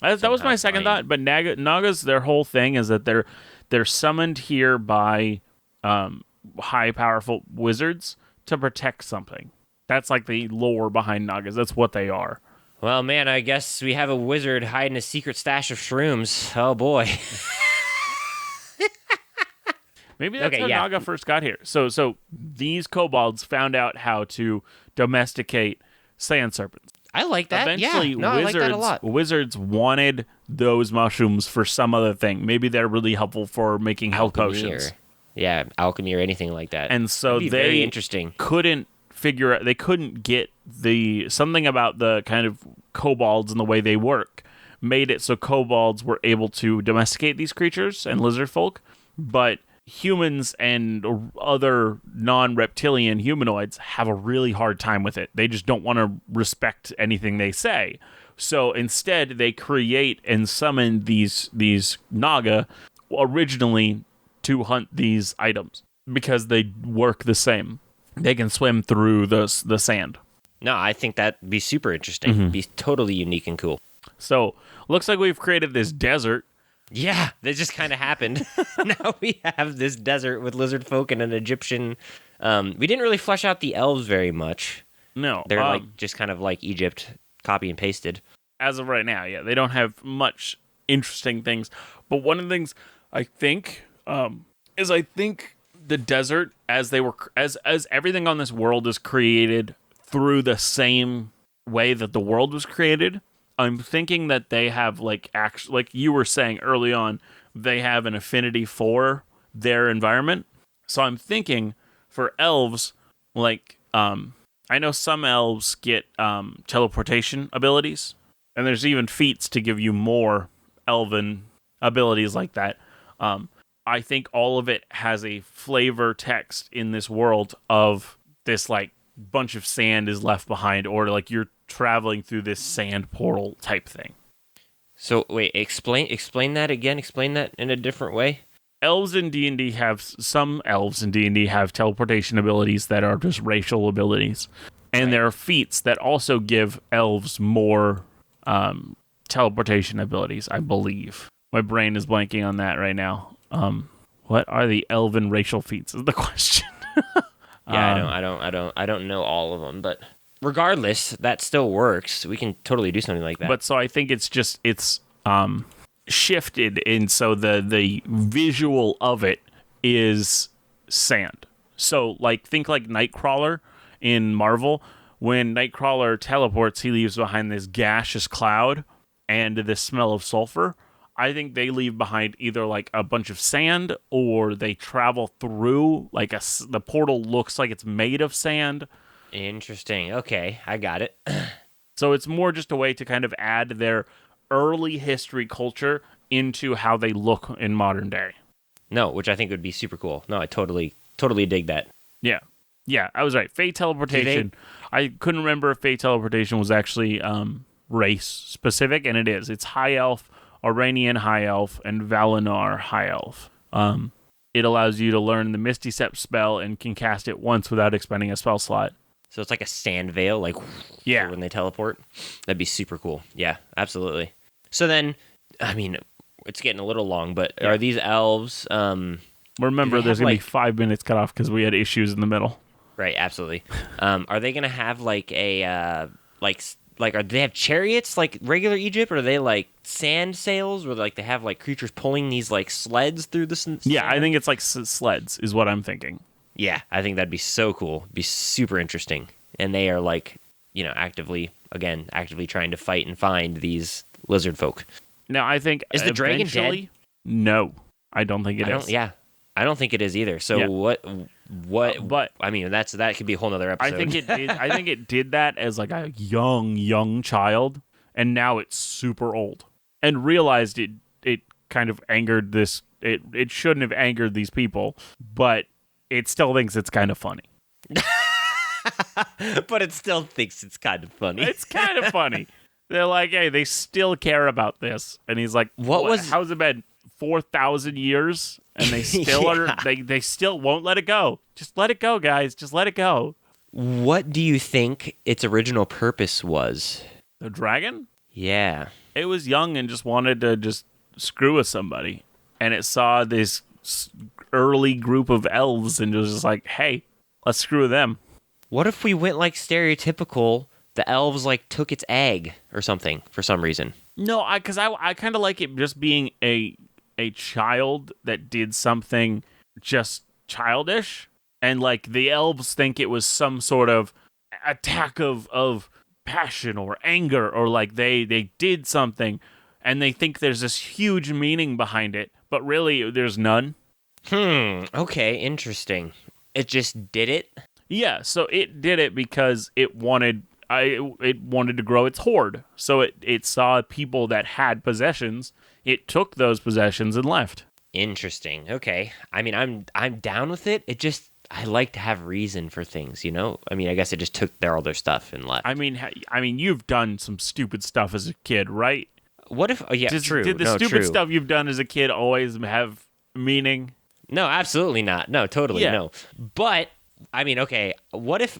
That was my second thought, but Nagas, their whole thing is that they're summoned here by high, powerful wizards to protect something. That's like the lore behind Nagas. That's what they are. Well, man, I guess we have a wizard hiding a secret stash of shrooms. Oh, boy. Maybe that's how Naga first got here. So these kobolds found out how to domesticate sand serpents. I like that. Eventually, I like that a lot. Wizards wanted those mushrooms for some other thing. Maybe they're really helpful for making health potions. Alchemy or anything like that. And so they very interesting. Couldn't figure out. They couldn't get something about the kind of kobolds and the way they work made it so kobolds were able to domesticate these creatures and lizard folk, but humans and other non-reptilian humanoids have a really hard time with it. They just don't want to respect anything they say. So instead, they create and summon these Naga originally to hunt these items because they work the same. They can swim through the sand. No, I think that'd be super interesting. Mm-hmm. Be totally unique and cool. So looks like we've created this desert. Yeah, that just kind of happened. Now we have this desert with lizard folk and an Egyptian. We didn't really flesh out the elves very much. No. They're like just kind of like Egypt, copy and pasted. As of right now, yeah. They don't have much interesting things. But one of the things I think is I think the desert, as everything on this world is created through the same way that the world was created, I'm thinking that they have like you were saying early on, they have an affinity for their environment. So I'm thinking for elves, like I know some elves get teleportation abilities, and there's even feats to give you more elven abilities like that. I think all of it has a flavor text in this world of this like bunch of sand is left behind, or like you're traveling through this sand portal type thing. So wait, explain that again. Explain that in a different way. Some elves in D&D have teleportation abilities that are just racial abilities. And there are feats that also give elves more teleportation abilities, I believe. My brain is blanking on that right now. What are the elven racial feats is the question. Yeah, I don't know all of them, but regardless, that still works. We can totally do something like that. But so I think it's shifted, and so the visual of it is sand. So like think like Nightcrawler in Marvel. When Nightcrawler teleports, he leaves behind this gaseous cloud and this smell of sulfur. I think they leave behind either like a bunch of sand, or they travel through like the portal looks like it's made of sand. Interesting. Okay, I got it. So it's more just a way to kind of add their early history culture into how they look in modern day. No, which I think would be super cool. No, I totally dig that. Yeah. Yeah, I was right. Fey teleportation. I couldn't remember if Fey teleportation was actually race specific, and it is. It's High Elf, Iranian High Elf, and Valinor High Elf. It allows you to learn the Misty Step spell and can cast it once without expending a spell slot. So it's like a sand veil, like yeah, when they teleport. That'd be super cool. Yeah, absolutely. So then, I mean, it's getting a little long, but are these elves? Remember, there's gonna be 5 minutes cut off because we had issues in the middle. Right, absolutely. Are they gonna have like a are they have chariots like regular Egypt, or are they like sand sails, where like they have like creatures pulling these like sleds through the sand? Yeah, I think it's like sleds is what I'm thinking. Yeah, I think that'd be so cool. Be super interesting. And they are like, actively trying to fight and find these lizard folk. Now, I think is the dragon dead? No, I don't think it is. Yeah, I don't think it is either. So what? But I mean, that could be a whole nother episode. I think it did. I think it did that as like a young child, and now it's super old, and realized it kind of angered this. It shouldn't have angered these people, but it still thinks it's kind of funny. But it still thinks it's kind of funny. It's kind of funny. They're like, hey, they still care about this, and he's like, how's it been 4,000 years? And they still are. They still won't let it go. Just let it go, guys. Just let it go. What do you think its original purpose was? The dragon? Yeah, it was young and just wanted to just screw with somebody, and it saw this early group of elves and was just like, hey, let's screw them. What if we went like stereotypical? The elves like took its egg or something for some reason. No, because I kind of like it just being a child that did something just childish, and like the elves think it was some sort of attack of passion or anger, or like they did something and they think there's this huge meaning behind it, but really there's none. Okay, interesting. It just did it? Yeah, so it did it because it wanted to grow its horde. So it saw people that had possessions. It took those possessions and left. Interesting. Okay. I mean, I'm down with it. It just, I like to have reason for things, I mean, I guess it just took all their stuff and left. I mean, you've done some stupid stuff as a kid, right? What if? Oh, yeah, true. Did the stupid stuff you've done as a kid always have meaning? No, absolutely not. No, totally no. But I mean, okay. What if?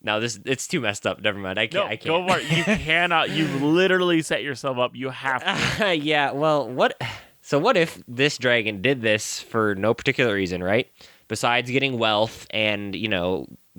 No, it's too messed up. Never mind. I can't. Go for it. You cannot. You've literally set yourself up. You have to. Yeah. Well, what? So what if this dragon did this for no particular reason, right? Besides getting wealth, and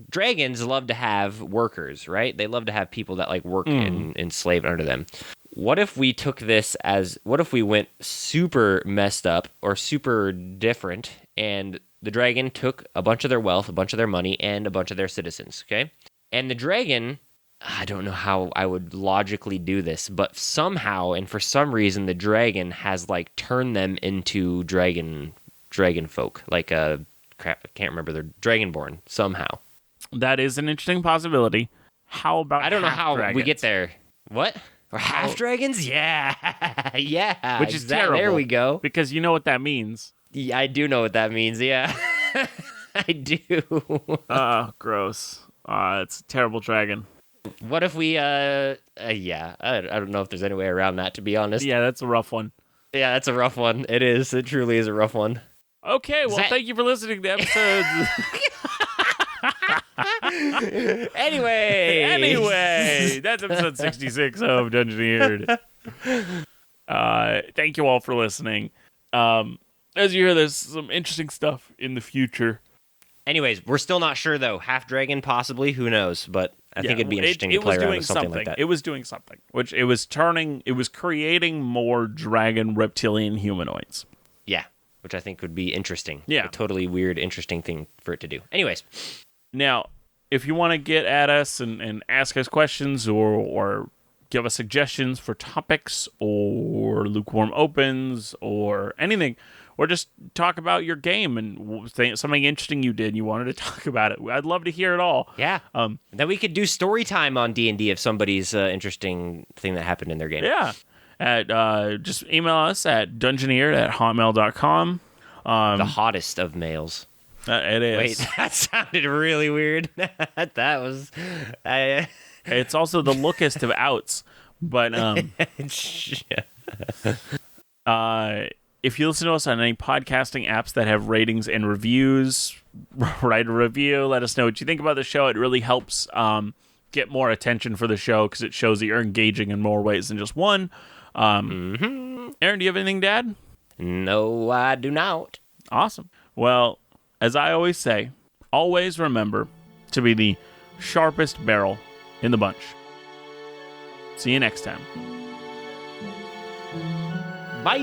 dragons love to have workers, right? They love to have people that like work and enslaved under them. What if we took this as? What if we went super messed up or super different, and the dragon took a bunch of their wealth, a bunch of their money, and a bunch of their citizens, okay? And the dragon, I don't know how I would logically do this, but somehow and for some reason, the dragon has like turned them into dragon folk. Like I can't remember. They're dragonborn somehow. That is an interesting possibility. How about I don't know how dragons? we get there. What? Or half dragons? Yeah. Yeah. Which is terrible. There we go. Because you know what that means. Yeah, I do know what that means, yeah. I do. Gross. It's a terrible dragon. What if we, yeah, I don't know if there's any way around that, to be honest. Yeah, that's a rough one. Yeah, that's a rough one. It is. It truly is a rough one. Okay, well, thank you for listening to episodes. Anyway, that's episode 66 of Dungeoneered. Thank you all for listening. As you hear, there's some interesting stuff in the future. Anyways, we're still not sure though. Half dragon, possibly. Who knows? But I think it'd be interesting to play around with something like that. It was doing something, which it was creating more dragon reptilian humanoids. Yeah, which I think would be interesting. Yeah. A totally weird, interesting thing for it to do. Anyways. Now, if you want to get at us and ask us questions or give us suggestions for topics or lukewarm opens or anything, or just talk about your game and something interesting you did and you wanted to talk about it, I'd love to hear it all. Yeah. Then we could do story time on D&D if somebody's interesting thing that happened in their game. Yeah. Just email us at dungeoneered@hotmail.com. The hottest of males. It is. Wait, that sounded really weird. That was... It's also the lookest of outs. But if you listen to us on any podcasting apps that have ratings and reviews, write a review. Let us know what you think about the show. It really helps get more attention for the show because it shows that you're engaging in more ways than just one. Aaron, do you have anything to add? No, I do not. Awesome. Well, as I always say, always remember to be the sharpest barrel in the bunch. See you next time. Bye.